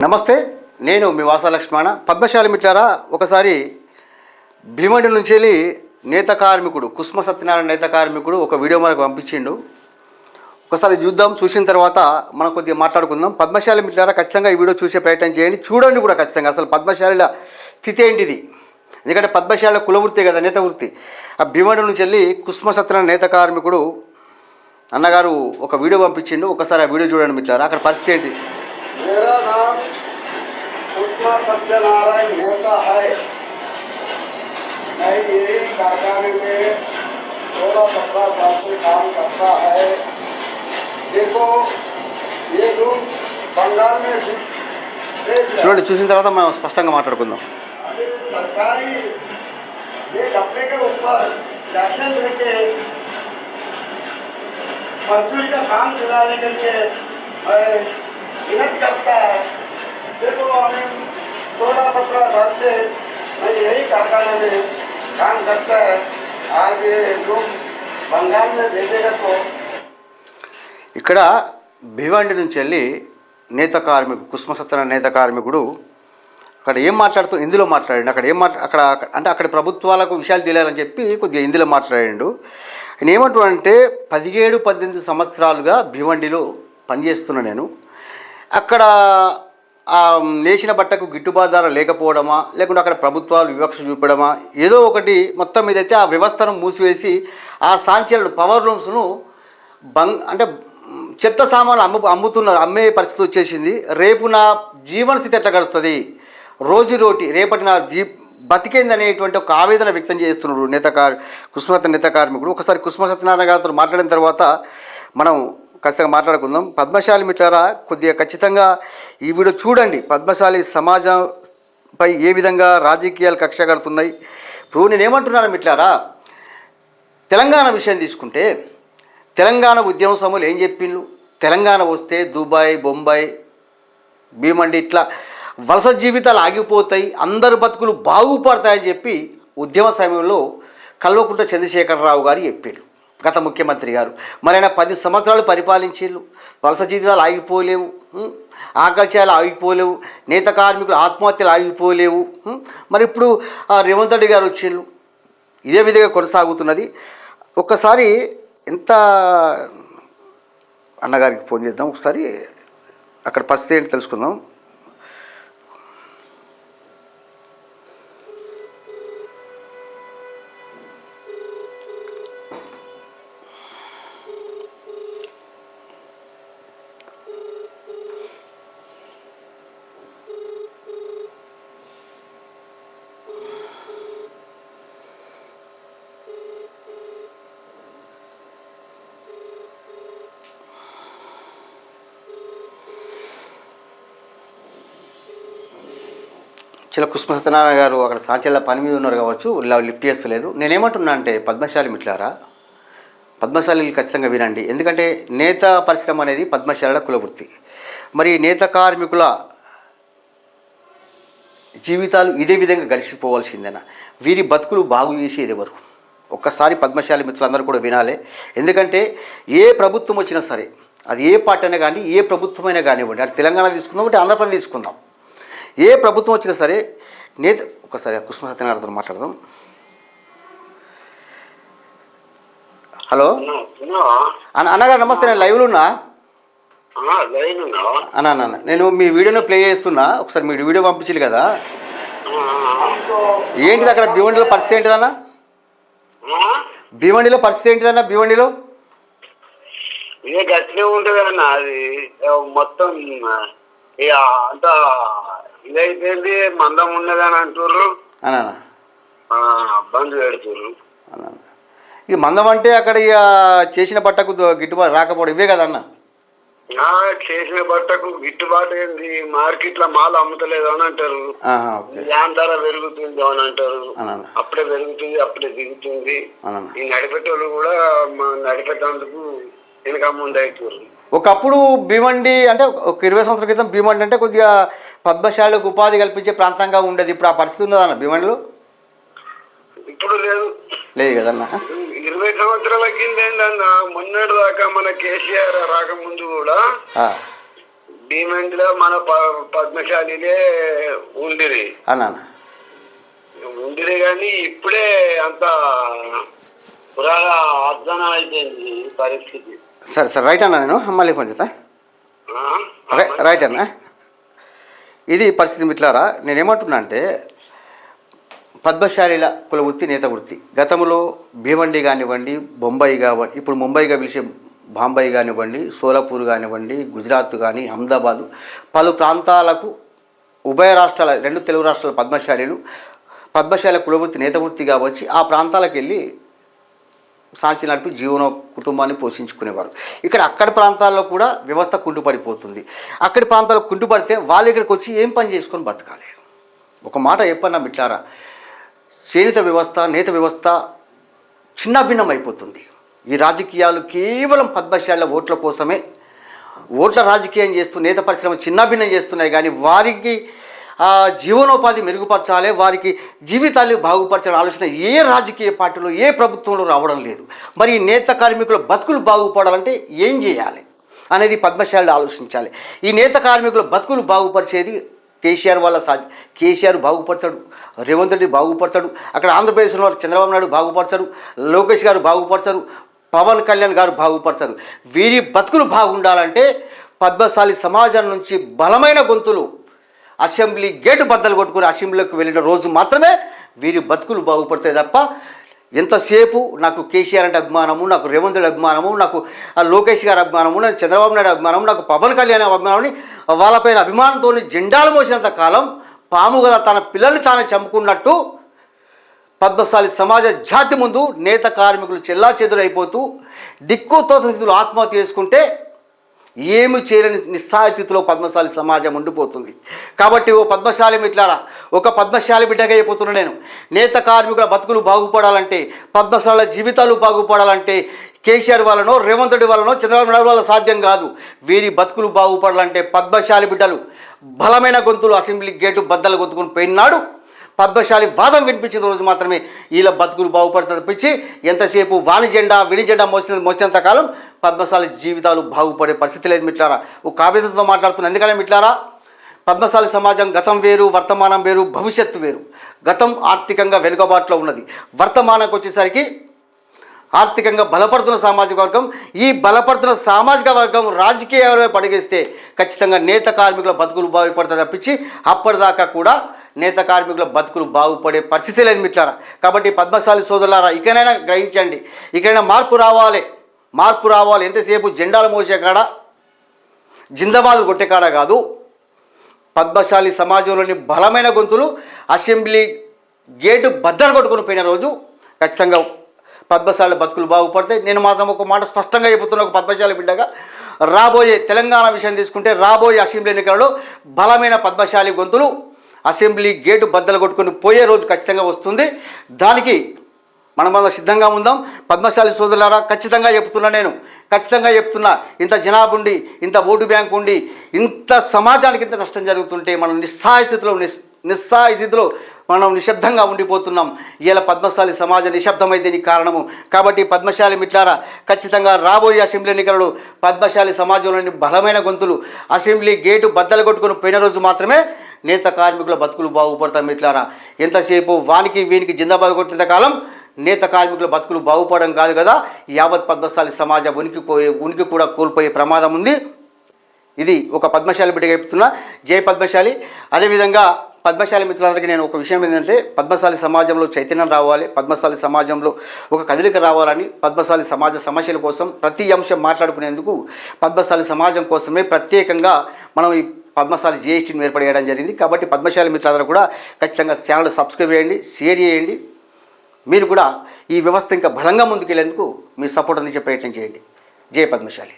నమస్తే, నేను మీ వాసా లక్ష్మణ. పద్మశాలి మిత్రారా, ఒకసారి భీమండి నుంచి వెళ్ళి నేత కార్మికుడు కుస్మ సత్యనారాయణ నేత కార్మికుడు ఒక వీడియో మనకు పంపించిండు. ఒకసారి చూద్దాం. చూసిన తర్వాత మనం కొద్దిగా మాట్లాడుకుందాం. పద్మశాలి మిత్రారా, ఖచ్చితంగా ఈ వీడియో చూసే ప్రయత్నం చేయండి, చూడండి కూడా ఖచ్చితంగా. అసలు పద్మశాలిల స్థితి ఏంటిది? ఎందుకంటే పద్మశాలిల కులవృత్తి కదా, నేత వృత్తి. ఆ భీమండి నుంచి వెళ్ళి కుస్మ సత్యనారాయణ నేత కార్మికుడు అన్నగారు ఒక వీడియో పంపించిండు. ఒకసారి ఆ వీడియో చూడండి మిత్రారా, అక్కడ పరిస్థితి ఏంటి. मेरा नाम कुस्मा सत्यनारायण नेता है। मैं यही कारखाने में 16-17 साल से काम करता है। देखो ये रूम बंगाल में చూడండి, చూసిన తర్వాత మనం స్పష్టంగా మాట్లాడుకుందాం. अभी सरकारी ये कपड़े के ऊपर लाइसेंस लेके मजदूरी का काम चलाने के लिए मेहनत करता है। देखो हमें 16-17 साल से मैं यही कारखाना में काम करता है। आज ये लोग बंगाल में भेजेगा तो ఇక్కడ భివండి నుంచి వెళ్ళి నేత కార్మికుడు కుస్మ సత్యనారాయణ నేత కార్మికుడు అక్కడ ఏం మాట్లాడుతూ హిందీలో మాట్లాడాడు. అక్కడ అంటే అక్కడ ప్రభుత్వాలకు విషయాలు తెలియాలని చెప్పి కొద్దిగా హిందీలో మాట్లాడాడు. ఆయన ఏమంటాడంటే 17-18 సంవత్సరాలుగా భివండిలో పనిచేస్తున్నా నేను. అక్కడ నేసిన బట్టకు గిట్టుబాటు ధర లేకపోవడమా, లేకుంటే అక్కడ ప్రభుత్వాలు వివక్ష చూపడమా, ఏదో ఒకటి మొత్తం మీదైతే ఆ వ్యవస్థను మూసివేసి ఆ సాంఖ్యాలను పవర్ లూమ్స్ను అంటే చెత్త సామాన్లు అమ్మే పరిస్థితి వచ్చేసింది. రేపు నా జీవన స్థితి ఎట్లా గడుస్తుంది, రోజు రోటి రేపటి నా బతికేంది అనేటువంటి ఒక ఆవేదన వ్యక్తం చేస్తున్నాడు కుస్మ నేత కార్మికుడు. ఒకసారి కుస్మ సత్యనారాయణ గారితో మాట్లాడిన తర్వాత మనం ఖచ్చితంగా మాట్లాడుకుందాం. పద్మశాలి మిత్రారా, కొద్దిగా ఖచ్చితంగా ఈ వీడియో చూడండి. పద్మశాలి సమాజంపై ఏ విధంగా రాజకీయాలు కక్ష కడుతున్నాయి. ఇప్పుడు నేనేమంటున్నాను మిత్రారా, తెలంగాణ విషయం తీసుకుంటే తెలంగాణ ఉద్యమ సమయంలో ఏం చెప్పిండ్రు? తెలంగాణ వస్తే దుబాయ్, బొంబాయి, భీమండి ఇట్లా వలస జీవితాలు ఆగిపోతాయి, అందరు బతుకులు బాగుపడతాయని చెప్పి ఉద్యమ సమయంలో కల్వకుంట్ల చంద్రశేఖరరావు గారు చెప్పిండు, గత ముఖ్యమంత్రి గారు. మరి ఆయన 10 సంవత్సరాలు పరిపాలించిళ్ళు. వలస జీవితాలు ఆగిపోలేవు, ఆకల్చాలు ఆగిపోలేవు, నేత కార్మికులు ఆత్మహత్యలు ఆగిపోలేవు. మరి ఇప్పుడు రేవంత్ రెడ్డి గారు వచ్చిళ్ళు, ఇదే విధంగా కొనసాగుతున్నది. ఒక్కసారి ఎంత అన్నగారికి ఫోన్ చేద్దాం, ఒకసారి అక్కడ పరిస్థితి ఏంటి తెలుసుకుందాం. చిల కుస్మ సత్యనారాయణ గారు అక్కడ సాంచెల్ల పని మీద ఉన్నారు కావచ్చు, లిఫ్ట్ చేస్తలేదు. నేనేమంటున్నా అంటే పద్మశాలి మిట్లారా, పద్మశాలిలు ఖచ్చితంగా వినండి. ఎందుకంటే నేత పరిశ్రమ అనేది పద్మశాలిల కులవృత్తి. మరి నేత కార్మికుల జీవితాలు ఇదే విధంగా గడిచిపోవాల్సిందేనా? వీరి బతుకులు బాగు చేసేది ఎవరు? ఒక్కసారి పద్మశాలి మిత్రులందరూ కూడా వినాలి. ఎందుకంటే ఏ ప్రభుత్వం వచ్చినా సరే, అది ఏ పార్టీ అయినా కానీ, ఏ ప్రభుత్వమైనా కానివ్వండి, అటు తెలంగాణ తీసుకుందాం, అంటే ఆంధ్రప్రదేశ్ తీసుకుందాం, ఏ ప్రభుత్వం వచ్చినా సరే ఒకసారి కుస్మ సత్యనారాయణతో మాట్లాడదాం. హలో అన్నగారు, నమస్తే. నేను లైవ్లో ఉన్నా అన్న. నేను మీ వీడియోను ప్లే చేస్తున్నా. ఒకసారి మీ వీడియో పంపించాలి కదా, ఏంటిది అక్కడ భీవండిలో పరిస్థితి ఏంటిదన్న? భీవండిలో పరిస్థితి ఏంటిదన్న? భీవండిలో ఇదే గట్టినే ఉంటుంది అన్న. అది మొత్తం ఇక అంతా ఇదైపోయింది. మందం ఉన్నదని అంటుర్రు, బంద్ పెడుతుర్రు. ఇక మందం అంటే అక్కడ ఇక చేసిన బట్టకు గిట్టుబాటు రాకపోవడం ఇవే కదన్న. చేసిన బట్టకు గిట్టుబాటు ఏంది, మార్కెట్ లో మాల్ అమ్ముతలేదు అని అంటారు, యాన్ ధర పెరుగుతుంది అని అంటారు. అప్పుడే పెరుగుతుంది, అప్పుడే దిగుతుంది. ఈ నడిపెట్టోళ్ళు కూడా నడిపెట్టేందుకు వెనక ముందు అవుతారు. ఒకప్పుడు భీమండి అంటే ఒక 20 సంవత్సరాల క్రితం భీమండి అంటే కొద్దిగా పద్మశాలకు ఉపాధి కల్పించే ప్రాంతంగా ఉండేది. ఇప్పుడు ఆ పరిస్థితి ఉన్నదన్న భీమండిలో? ఇప్పుడు లేదు, లేదు కదన్న. 20 సంవత్సరాల కింద ఏందన్న, మొన్నటి దాకా మన కేసీఆర్ రాకముందు కూడా డిమాండ్ లో మన పద్మశాలిలే ఉండిరి అన్నా ఉండిరి కానీ ఇప్పుడే అంత పురాణ అర్థనం అయిపోయింది పరిస్థితి. సరే రైట్ అన్నా, నేను మళ్ళీ ఫోన్ చేస్తా. రైట్ అన్నా, ఇది పరిస్థితి మిత్రులారా. నేనేమంటున్నా అంటే పద్మశాలిల కుల వృత్తి నేత వృత్తి గతంలో భీవండి కానివ్వండి, బొంబాయి కానివ్వండి, ఇప్పుడు ముంబైగా పిలిచే బాంబాయి కానివ్వండి, సోలాపూర్ కానివ్వండి, గుజరాత్ కానీ, అహ్మదాబాదు పలు ప్రాంతాలకు ఉభయ రాష్ట్రాల 2 తెలుగు రాష్ట్రాల పద్మశాల కుల వృత్తి నేత వృత్తిగా వచ్చి ఆ ప్రాంతాలకు వెళ్ళి సాంచి నడిపి జీవన కుటుంబాన్ని పోషించుకునేవారు. అక్కడి ప్రాంతాల్లో కూడా వ్యవస్థ కుంటుపడిపోతుంది. అక్కడి ప్రాంతాల్లో కుంటుపడితే వాళ్ళు ఇక్కడికి వచ్చి ఏం పని చేసుకొని బతకాలి? ఒక మాట చెప్పన్నా మిట్లారా, చేనేత వ్యవస్థ నేత వ్యవస్థ చిన్నభిన్నం అయిపోతుంది. ఈ రాజకీయాలు కేవలం పద్మశాల ఓట్ల కోసమే ఓట్ల రాజకీయం చేస్తూ నేత పరిశ్రమ చిన్నభిన్నం చేస్తున్నాయి. కానీ వారికి జీవనోపాధి మెరుగుపరచాలి, వారికి జీవితాలు బాగుపరచాలని ఆలోచన ఏ రాజకీయ పార్టీలో ఏ ప్రభుత్వంలో రావడం లేదు. మరి ఈ నేత కార్మికుల బతుకులు బాగుపడాలంటే ఏం చేయాలి అనేది పద్మశాలి ఆలోచించాలి. ఈ నేత కార్మికుల బతుకులు బాగుపరిచేది కేసీఆర్ వల్ల కేసీఆర్ బాగుపడతాడు, రేవంత్ రెడ్డి బాగుపడతాడు, అక్కడ ఆంధ్రప్రదేశ్లో చంద్రబాబు నాయుడు బాగుపడతారు, లోకేష్ గారు బాగుపడతారు, పవన్ కళ్యాణ్ గారు బాగుపడతారు. వీరి బతుకులు బాగుండాలంటే పద్మశాలి సమాజం నుంచి బలమైన గొంతులు అసెంబ్లీ గేటు బద్దలు కొట్టుకుని అసెంబ్లీలోకి వెళ్ళిన రోజు మాత్రమే వీరి బతుకులు బాగుపడతాయి తప్ప ఎంతసేపు నాకు కేసీఆర్ అంటే అభిమానము, నాకు రేవంత్ రెడ్డి అభిమానము, నాకు లోకేష్ గారి అభిమానము, నాకు చంద్రబాబు నాయుడు అభిమానము, నాకు పవన్ కళ్యాణ్ అభిమానమని వాళ్ళపైన అభిమానంతో జెండాలు మోసినంత కాలం పాము కదా తన పిల్లల్ని తానే చంపుకున్నట్టు పద్మశాలి సమాజ జాతి ముందు నేత కార్మికులు చెల్లాచెదురైపోతూ దిక్కుతో స్థితిలో ఆత్మహత్య చేసుకుంటే ఏమి చేయలేని నిస్సహాయ స్థితిలో పద్మశాలి సమాజం ఉండిపోతుంది. కాబట్టి ఓ పద్మశాలి మిట్లారా, ఒక పద్మశాలి బిడ్డగా అయిపోతున్నా నేను. నేత కార్మికుల బతుకులు బాగుపడాలంటే, పద్మశాల జీవితాలు బాగుపడాలంటే కేసీఆర్ వల్లనో రేవంత్ రెడ్డి వల్లనో చంద్రబాబు నాయుడు వల్ల సాధ్యం కాదు. వీరి బతుకులు బాగుపడాలంటే పద్మశాలి బిడ్డలు బలమైన గొంతులు అసెంబ్లీ గేటు బద్దలు గొంతుకుని పోయినాడు పద్మశాలి వాదం వినిపించిన రోజు మాత్రమే వీళ్ళ బతుకులు బాగుపడుతుంది తప్పించి ఎంతసేపు వాణి జెండా విని జెండా మోసినంత కాలం పద్మశాలి జీవితాలు బాగుపడే పరిస్థితి లేదు మిట్లారా. ఒక కావ్యతతో మాట్లాడుతున్నా. ఎందుకంటే మిట్లారా, పద్మశాలి సమాజం గతం వేరు, వర్తమానం వేరు, భవిష్యత్తు వేరు. గతం ఆర్థికంగా వెనుకబాటులో ఉన్నది. వర్తమానానికి వచ్చేసరికి ఆర్థికంగా బలపడుతున్న సామాజిక వర్గం. ఈ బలపడుతున్న సామాజిక వర్గం రాజకీయాలపై పడిగేస్తే ఖచ్చితంగా నేత కార్మికుల బతుకులు బాగుపడతాయి తప్పించి అప్పటిదాకా కూడా నేత కార్మికుల బతుకులు బాగుపడే పరిస్థితి లేదు మిత్రులారా. కాబట్టి పద్మశాలి సోదరులారా, ఇకనైనా గ్రహించండి, ఇకనైనా మార్పు రావాలి. ఎంతసేపు జెండాలు మోసే కాడ జిందాబాద్ కొట్టే కాడ కాదు. పద్మశాలి సమాజంలోని బలమైన గొంతులు అసెంబ్లీ గేటు బద్దలు కొట్టుకుని పోయిన రోజు ఖచ్చితంగా పద్మశాలి బతుకులు బాగుపడతాయి. నేను మాత్రం ఒక మాట స్పష్టంగా చెబుతున్నా, ఒక పద్మశాలి బిడ్డగా. రాబోయే తెలంగాణ విషయం తీసుకుంటే రాబోయే అసెంబ్లీ ఎన్నికలలో బలమైన పద్మశాలి గొంతులు అసెంబ్లీ గేటు బద్దలు కొట్టుకుని పోయే రోజు ఖచ్చితంగా వస్తుంది. దానికి మనమందరం సిద్ధంగా ఉందాం. పద్మశాలి సోదరులారా, ఖచ్చితంగా చెప్తున్నా, ఇంత జనాభా ఉండి, ఇంత ఓటు బ్యాంక్ ఉండి, ఇంత సమాజానికి ఇంత నష్టం జరుగుతుంటే మనం నిస్సహాయ స్థితిలో మనం నిశ్శబ్దంగా ఉండిపోతున్నాం. ఇలా పద్మశాలి సమాజం నిశ్శబ్దమైతే నీ కారణము. కాబట్టి పద్మశాలి మిట్లారా, ఖచ్చితంగా రాబోయే అసెంబ్లీ ఎన్నికలలో పద్మశాలి సమాజంలోని బలమైన గొంతులు అసెంబ్లీ గేటు బద్దలు కొట్టుకుని పోయిన రోజు మాత్రమే నేత కార్మికుల బతుకులు బాగుపడతాం మిట్లారా. ఎంతసేపు వానికి వీనికి జిందాబాద్ కొట్టినంత కాలం నేత కార్మికుల బతుకులు బాగుపడడం కాదు కదా, యావత్ పద్మశాలి సమాజం ఉనికి కూడా కోల్పోయే ప్రమాదం ఉంది. ఇది ఒక పద్మశాలి బిడ్డగా చెప్తున్నా. జై పద్మశాలి. అదేవిధంగా పద్మశాలి మిత్రులందరికీ నేను ఒక విషయం ఏంటంటే, పద్మశాలి సమాజంలో చైతన్యం రావాలి, పద్మశాలి సమాజంలో ఒక కదలిక రావాలని, పద్మశాలి సమాజ సమస్యల కోసం ప్రతి అంశం మాట్లాడుకునేందుకు పద్మశాలి సమాజం కోసమే ప్రత్యేకంగా మనం ఈ పద్మశాలి జిఎస్టీని ఏర్పాటు చేయడం జరిగింది. కాబట్టి పద్మశాలి మిత్రులందరూ కూడా ఖచ్చితంగా ఛానల్ సబ్స్క్రైబ్ చేయండి, షేర్ చేయండి. మీరు కూడా ఈ వ్యవస్థ ఇంకా బలంగా ముందుకెళ్లేందుకు మీ సపోర్ట్ అందించే ప్రయత్నం చేయండి. జై పద్మశాలి.